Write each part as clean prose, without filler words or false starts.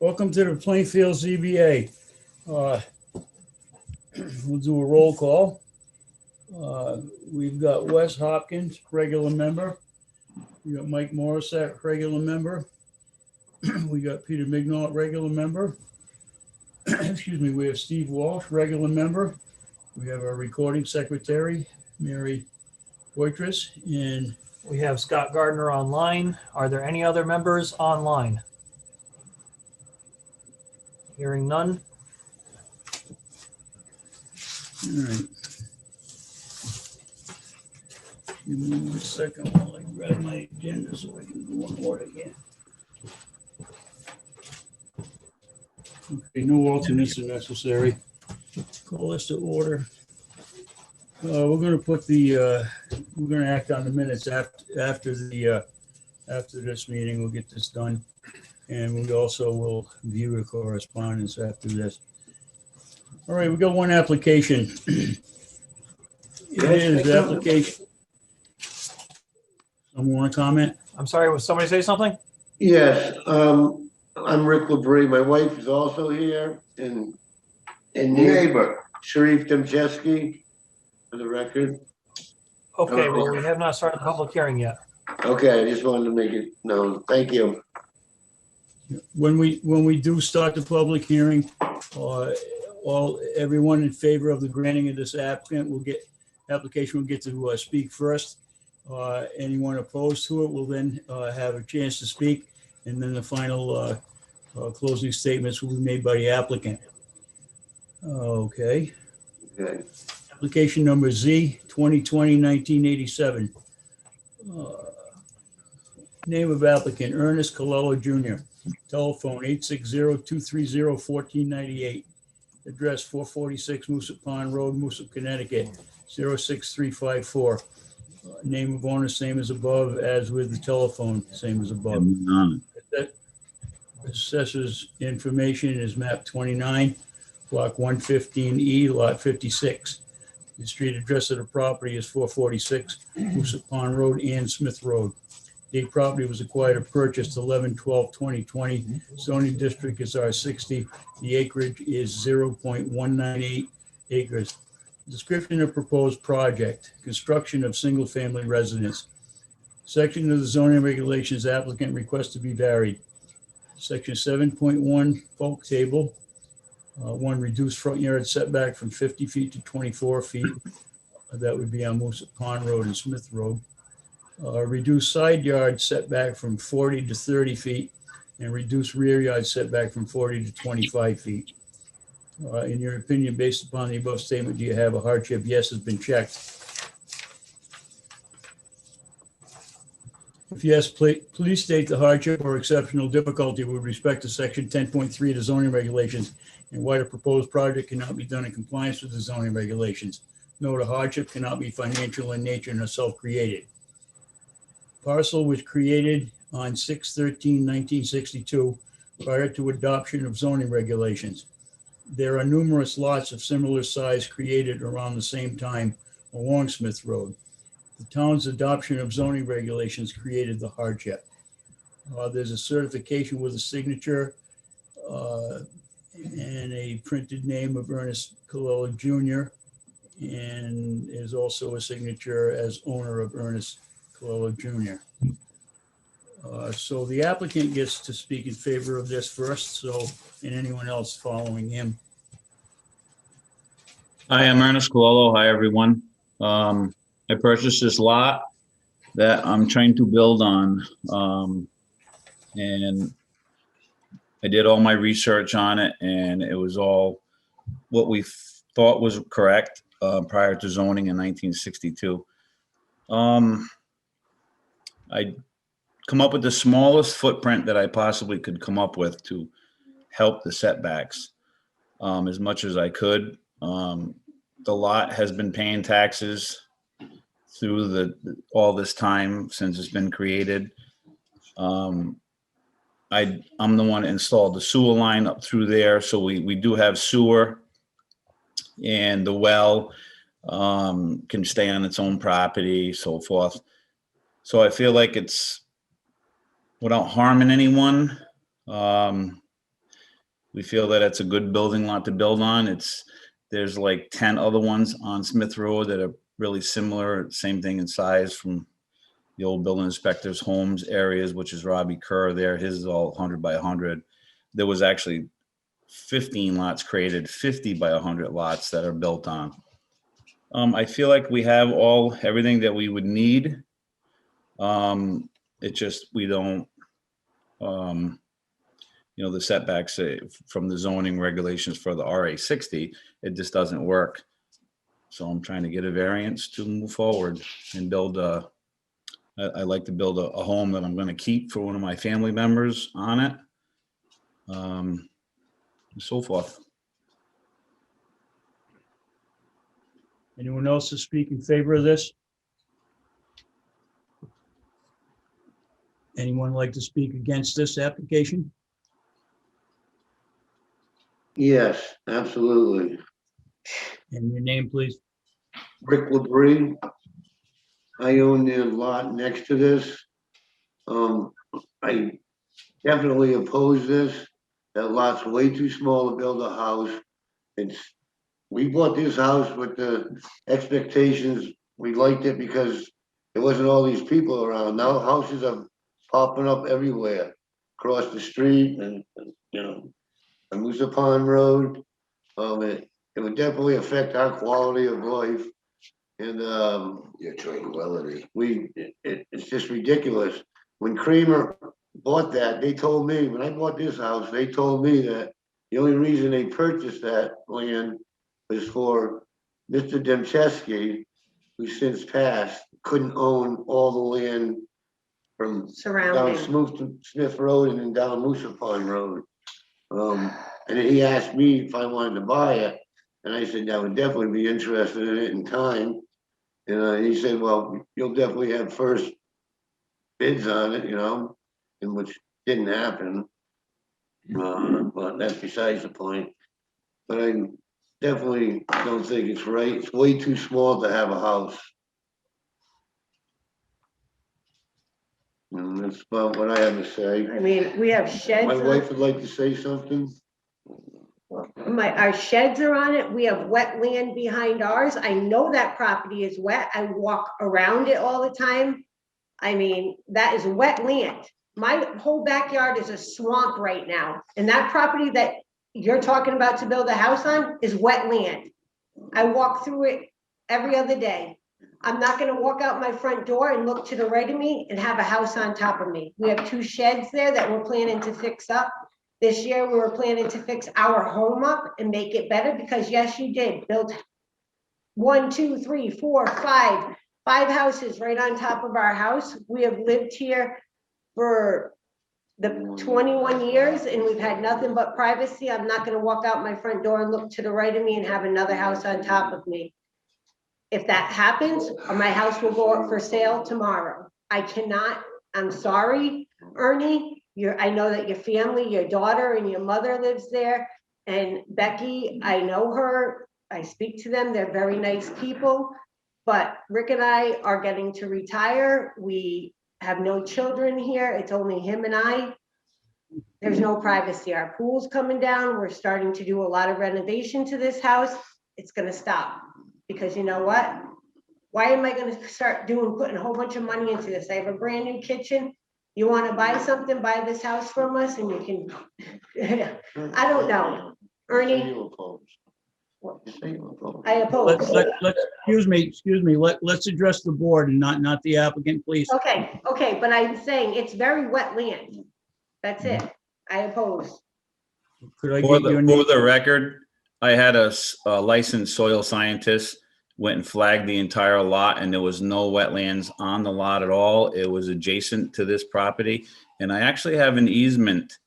Welcome to the Plainfield ZBA. We'll do a roll call. We've got Wes Hopkins, regular member. We got Mike Morissette, regular member. We got Peter Mignot, regular member. Excuse me, we have Steve Walsh, regular member. We have our recording secretary, Mary Waitress, and we have Scott Gardner online. Are there any other members online? Hearing none. all right. Give me 1 second while I grab my agenda so I can go in order again. Okay, no alternates are necessary. Call this to order. We're going to put the, we're going to act on the minutes after this meeting. We'll get this done. And we also will view the correspondence after this. All right, we got one application. It is the application. Someone want to comment? I'm sorry, was somebody say something? Yes, I'm Rick Labrie. My wife is also here, and neighbor Sharif Demcheski, for the record. Okay, well, we have not started the public hearing yet. Okay, I just wanted to make it known. Thank you. When we do start the public hearing, everyone in favor of the granting of this application will get to speak first. Anyone opposed to it will then have a chance to speak, and then the final closing statements will be made by the applicant. Okay. Okay. Application number Z 2020-1987. Name of applicant Ernest Colello Jr. Telephone 860-230-1498. Address 446 Moosup Pond Road, Moosup, Connecticut 06354. Name of owner, same as above, as with the telephone, same as above. Assessors information is map 29, block 115E, lot 56. The street address of the property is 446 Moosup Pond Road and Smith Road. The property was acquired or purchased 11/12/2020. Zoning district is R60. The acreage is 0.198 acres. Description of proposed project: construction of single-family residence. Section of the zoning regulations applicant requests to be varied. Section 7.1 bulk table. 1, reduced front yard setback from 50 feet to 24 feet. That would be on Moosup Pond Road and Smith Road. Reduce side yard setback from 40 to 30 feet and reduce rear yard setback from 40 to 25 feet. In your opinion, based upon the above statement, do you have a hardship? Yes has been checked. If yes, please state the hardship or exceptional difficulty with respect to section 10.3 of the zoning regulations and why the proposed project cannot be done in compliance with the zoning regulations. No, the hardship cannot be financial in nature and are self-created. Parcel was created on 6/13/1962 prior to adoption of zoning regulations. There are numerous lots of similar size created around the same time along Smith Road. The town's adoption of zoning regulations created the hardship. There's a certification with a signature and a printed name of Ernest Colello Jr. and is also a signature as owner of Ernest Colello Jr. So the applicant gets to speak in favor of this first, and anyone else following him. Hi, I'm Ernest Colello. Hi, everyone. I purchased this lot that I'm trying to build on, and I did all my research on it, and it was all what we thought was correct prior to zoning in 1962. I come up with the smallest footprint that I possibly could come up with to help the setbacks as much as I could. The lot has been paying taxes through all this time since it's been created. I'm the one that installed the sewer line up through there, so we do have sewer, and the well can stay on its own property, so forth. So I feel like it's without harming anyone. We feel that it's a good building lot to build on. There's like 10 other ones on Smith Road that are really similar, same thing in size from the old building inspector's homes areas, which is Robbie Kerr there. His is all 100 by 100. There was actually 15 lots created, 50 by 100 lots that are built on. I feel like we have everything that we would need. It just, we don't, the setbacks from the zoning regulations for the RA 60, it just doesn't work. So I'm trying to get a variance to move forward and build I like to build a home that I'm going to keep for one of my family members on it. And so forth. Anyone else to speak in favor of this? Anyone like to speak against this application? Yes, absolutely. And your name, please. Rick Labrie. I own the lot next to this. I definitely oppose this. That lot's way too small to build a house. We bought this house with the expectations, we liked it because there wasn't all these people around. Now houses are popping up everywhere, across the street and on Moosa Pond Road. It would definitely affect our quality of life. And Your tranquility. it's just ridiculous. When Kramer bought that, they told me, when I bought this house, they told me that the only reason they purchased that land was for Mr. Demchesky, who since passed, couldn't own all the land from down surrounding. Smith Road and then down Moosa Pond Road. And he asked me if I wanted to buy it, and I said I would definitely be interested in it in time. And he said, well, you'll definitely have first bids on it, and which didn't happen. But that's besides the point. But I definitely don't think it's right. It's way too small to have a house. And that's about what I have to say. I mean, we have sheds. My wife would like to say something. Our sheds are on it. We have wetland behind ours. I know that property is wet. I walk around it all the time. I mean, that is wet land. My whole backyard is a swamp right now. And that property that you're talking about to build a house on is wet land. I walk through it every other day. I'm not gonna walk out my front door and look to the right of me and have a house on top of me. We have 2 sheds there that we're planning to fix up. This year, we were planning to fix our home up and make it better because yes, you did build 1, 2, 3, 4, 5 houses right on top of our house. We have lived here for the 21 years and we've had nothing but privacy. I'm not gonna walk out my front door and look to the right of me and have another house on top of me. If that happens, my house will go up for sale tomorrow. I cannot, I'm sorry, Ernie. I know that your family, your daughter and your mother lives there. And Becky, I know her. I speak to them. They're very nice people. But Rick and I are getting to retire. We have no children here. It's only him and I. There's no privacy. Our pool's coming down. We're starting to do a lot of renovation to this house. It's gonna stop. Because you know what? Why am I gonna start putting a whole bunch of money into this? I have a brand new kitchen. You wanna buy something, buy this house from us and you can, I don't know. Ernie? I oppose. Excuse me, let's address the board and not the applicant, please. Okay, but I'm saying it's very wet land. That's it. I oppose. Could I For get your name? the record, I had a licensed soil scientist went and flagged the entire lot and there was no wetlands on the lot at all. It was adjacent to this property. And I actually have an easement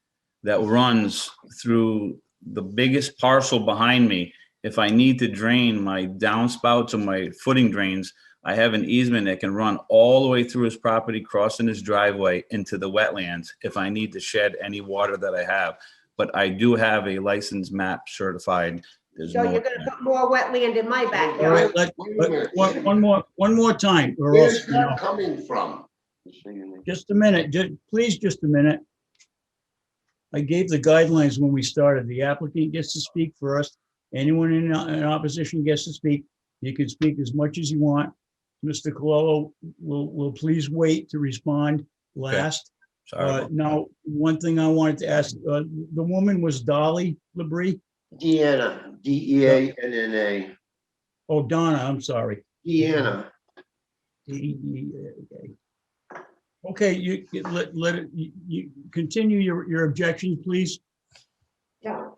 that runs through the biggest parcel behind me. If I need to drain my downspouts or my footing drains, I have an easement that can run all the way through his property, crossing his driveway into the wetlands if I need to shed any water that I have. But I do have a licensed map certified. So you're gonna put more wetland in my All backyard. right, one more time. Or Where's else, I gave the guidelines when we started. The applicant gets to speak first. Anyone in opposition gets to speak. You can speak as much as you want. Mr. Colello will please wait to respond last. Sorry. about Now, one thing I wanted to ask, the woman was Dolly Labrie? Deanna, Deanna. Oh, Donna, I'm sorry. Deanna. Okay, let it, you continue your objections, please. Yeah.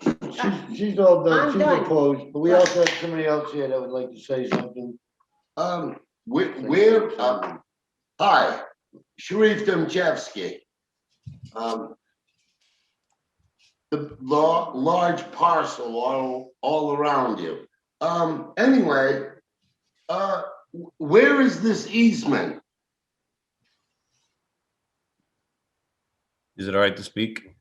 She's all done, I'm she's done. opposed, but we also have somebody else here that would like to say something. We're, hi, Sharif Demchevsky. The large parcel all around you. Anyway, where is this easement? Is it all right to speak?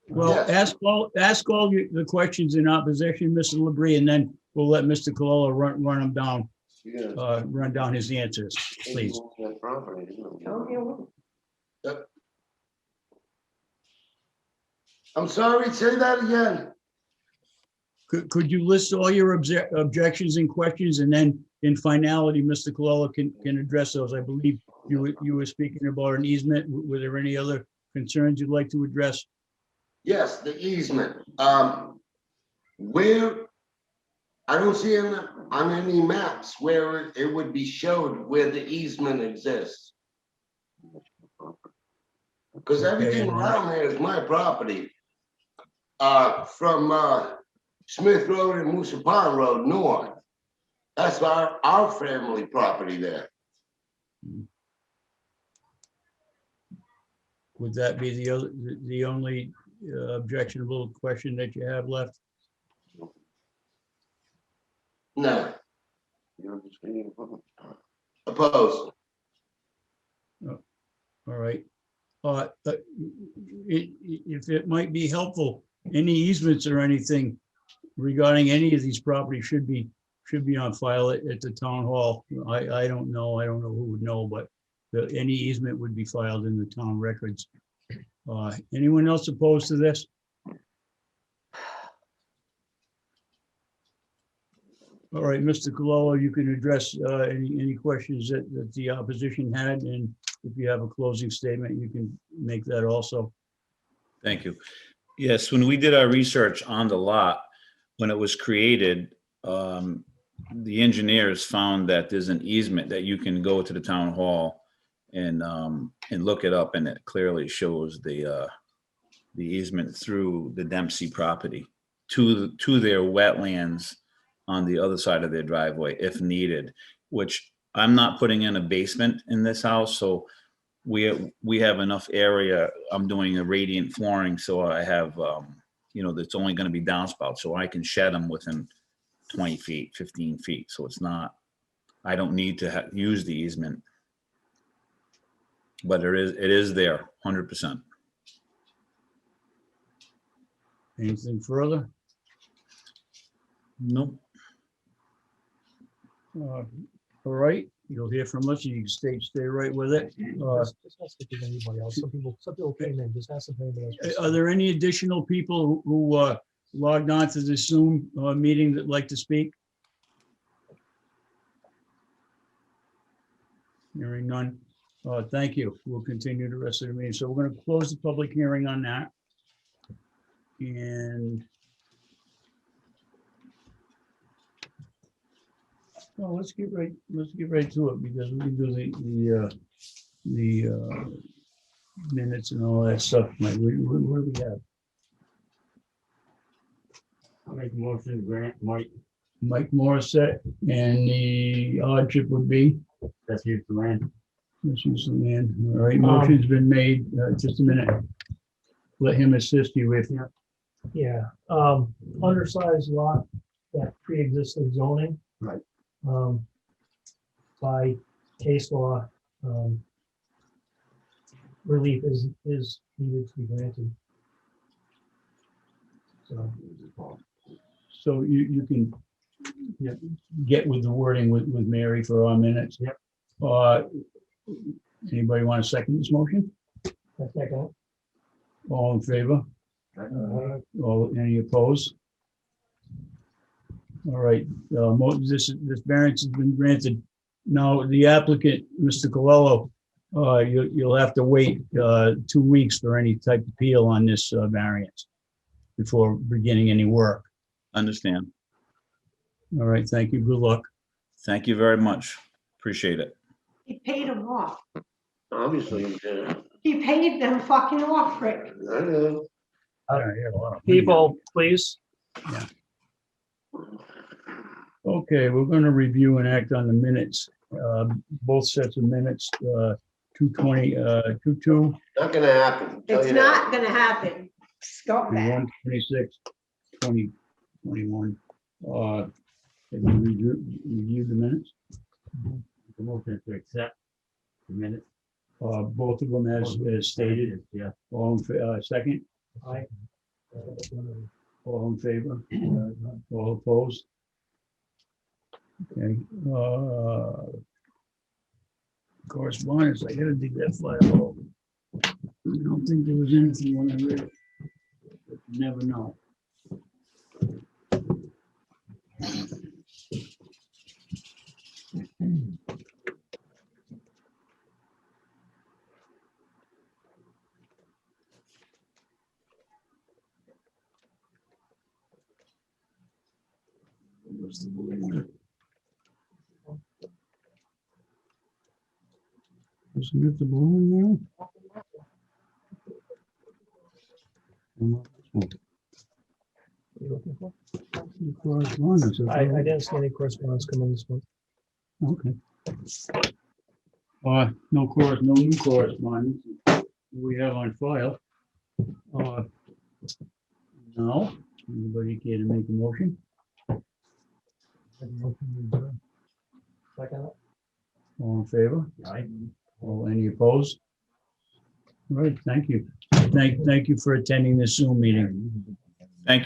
Well, Yes. ask all the questions in opposition, Mr. Labrie, and then we'll let Mr. Colello run them down, run down his answers, please. I'm sorry, say that again. Could you list all your objections and questions, and then in finality, Mr. Colello can address those? I believe you were speaking about an easement. Were there any other concerns you'd like to address? Yes, the easement. Where, I don't see on any maps where it would be showed where the easement exists. Because everything around there is my property. From Smith Road and Moosa Pond Road north. That's our family property there. Would that be the only objectionable question that you have left? No. Opposed. All right. If it might be helpful, any easements or anything regarding any of these properties should be on file at the town hall. I don't know who would know, but any easement would be filed in the town records. Anyone else opposed to this? All right, Mr. Colello, you can address any questions that the opposition had, and if you have a closing statement, you can make that also. Thank you. Yes, when we did our research on the lot, when it was created, the engineers found that there's an easement that you can go to the town hall and look it up, and it clearly shows the easement through the Dempsey property to their wetlands on the other side of their driveway if needed, which I'm not putting in a basement in this house, so we have enough area. I'm doing a radiant flooring, so I have, that's only going to be downspout, so I can shed them within 20 feet, 15 feet. So it's not, I don't need to use the easement, but it is there 100%. Anything further? Nope. All right, you'll hear from us. You can stay right with it. Just ask if there's anybody else. Some people came in, just ask if anybody else. Are there any additional people who logged on to the Zoom meeting that'd like to speak? Hearing none. Thank you. We'll continue the rest of the meeting. So we're going to close the public hearing on that. And well, let's get right to it, because we can do the minutes and all that stuff. Mike, what do we have? I'll make a motion to grant Mike Morissette, and the hardship would be? that's used for land. This is the man. All right, motion's been made. Just a minute. Let him assist you with. Yeah, undersized lot that pre-existing zoning. Right. By case law, relief is needed to be granted. So you can get with the wording with Mary for our minutes. Yep. Anybody want to second this motion? I second. All in favor? All, any opposed? All right, this variance has been granted. Now, the applicant, Mr. Colello, you'll have to wait 2 weeks for any type of appeal on this variance before beginning any work. Understand. All right, thank you. Good luck. Thank you very much. Appreciate it. He paid them off. Obviously, he did. He paid them fucking off, Rick. I know. Yeah, he had a lot of money. People, please. Okay, we're going to review and act on the minutes, both sets of minutes, 220, 22, Not gonna happen. tell It's you not that. gonna happen. Stop that. 126, 2021. Have you reviewed the minutes? The motion to accept the minutes. Both of them as stated. Yeah. All in, second, Aye. all in favor, all opposed? Okay. Correspondence, I gotta dig that file over. I don't think there was anything when I read it. But you never know. What's the balloon? Isn't it the balloon now? You looking for? Correspondence. I didn't see any correspondence come in this month. Okay. No new correspondence we have on file. No, anybody care to make a motion? Second. All in favor? Aye. All, any opposed? All right, thank you. Thank you for attending this Zoom meeting. Thank you.